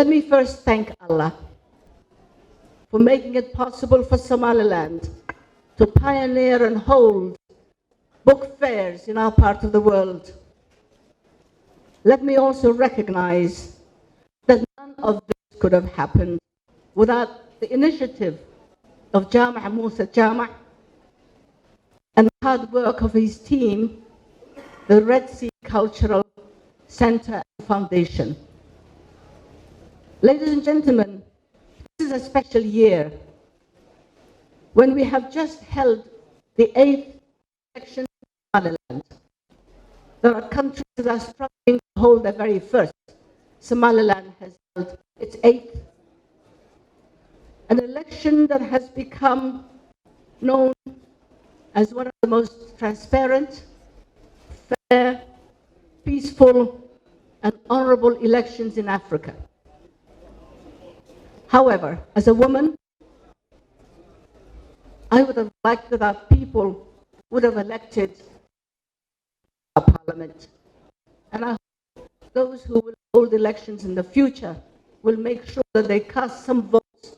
Let me first thank Allah for making it possible for Somaliland to pioneer and hold book fairs in our part of the world. Let me also recognize that none of this could have happened without the initiative of Jama' Musa Jama' and the hard work of his team, the Red Sea Cultural Center and Foundation. Ladies and gentlemen, this is a special year when we have just held the 8th election in Somaliland. There are countries that are struggling to hold their very first. Somaliland has held its 8th. An election that has become known as one of the most transparent, fair, peaceful, and honorable elections in Africa. However, as a woman, I would have liked that our people would have elected our parliament. And I hope those who will hold elections in the future will make sure that they cast some votes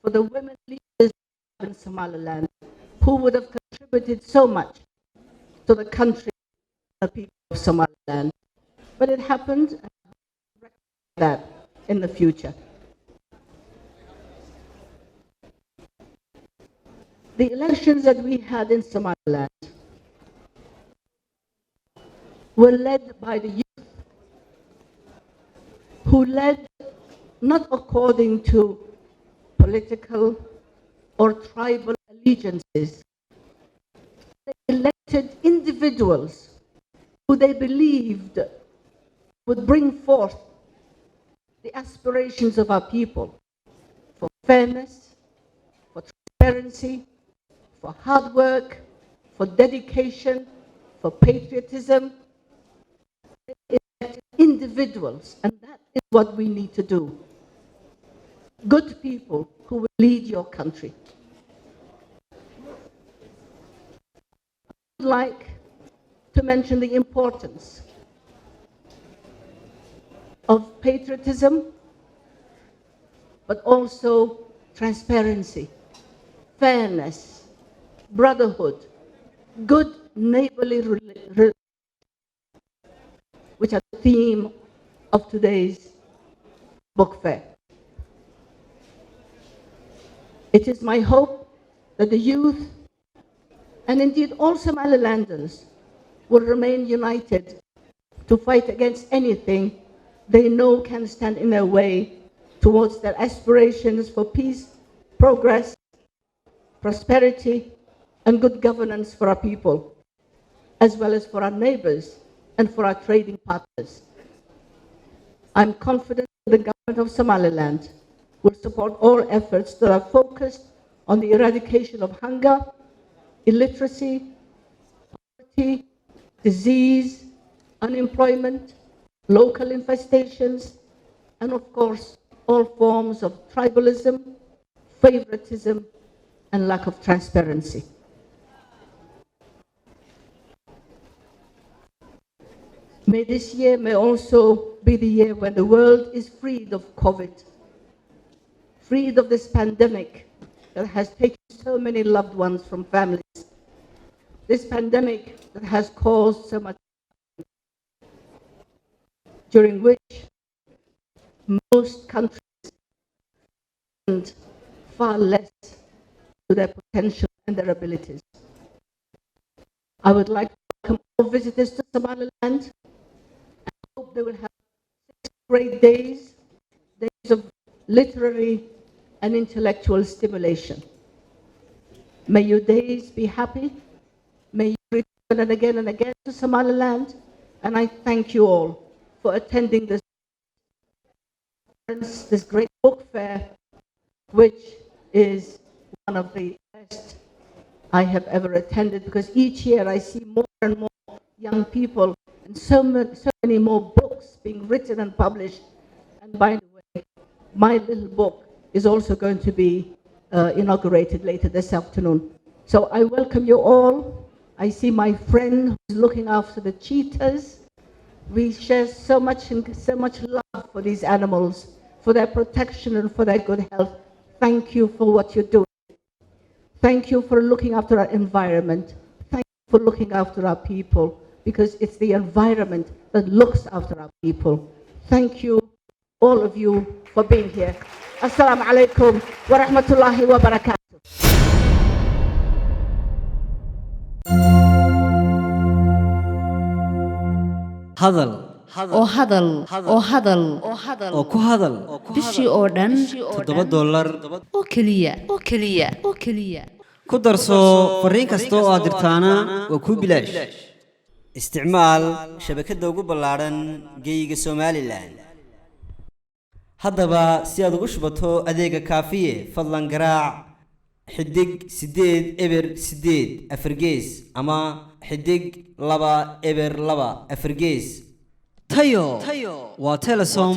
for the women leaders in Somaliland who would have contributed so much to the country and the people of Somaliland. But it happened, and I hope to recognize that in the future. The elections that we had in Somaliland were led by the youth, who led not according to political or tribal allegiances. They elected individuals who they believed would bring forth the aspirations of our people for fairness, for transparency, for hard work, for dedication, for patriotism. They elected individuals, and that is what we need to do. Good people who will lead your country. I would like to mention the importance of patriotism, but also transparency, fairness, brotherhood, good neighborly relations, which are the theme of today's book fair. It is my hope that the youth, and indeed all Somalilanders, will remain united to fight against anything they know can stand in their way towards their aspirations for peace, progress, prosperity, and good governance for our people, as well as for our neighbors and for our trading partners. I'm confident that the government of Somaliland will support all efforts that are focused on the eradication of hunger, illiteracy, poverty, disease, unemployment, local infestations, and of course, all forms of tribalism, favoritism, and lack of transparency. May this year may also be the year when the world is freed of COVID, freed of this pandemic that has taken so many loved ones from families. This pandemic that has caused so much, during which most countries spend far less to their potential and their abilities. I would like to welcome all visitors to Somaliland, and hope they will have 6 great days, days of literary and intellectual stimulation. May your days be happy. May you return again and again to Somaliland, and I thank you all for attending this great book fair, which is one of the best I have ever attended, because each year I see more and more young people and so many more books being written and published. And by the way, my little book is also going to be inaugurated later this afternoon. So I welcome you all. I see my friend who's looking after the cheetahs. We share so much love for these animals, for their protection and for their good health. Thank you for what you're doing. Thank you for looking after our environment. Thank you for looking after our people, because it's the environment that looks after our people. Thank you, all of you, for being here. Assalamu alaikum wa rahmatullahi wa barakatuh. hadal oo ku hadal bishii oo dhan $7 oo keliya ku darso fariin kasta oo aad dirtaana waa ku bilaash isticmaal shabakadda ugu ballaaran geyga Soomaaliland haddaba si aad ugu shubato adeega kaafiye fadlan garaac xidig 8 eber 8 afargees ama xidig 2 eber 2 afargees tayo waa Telesom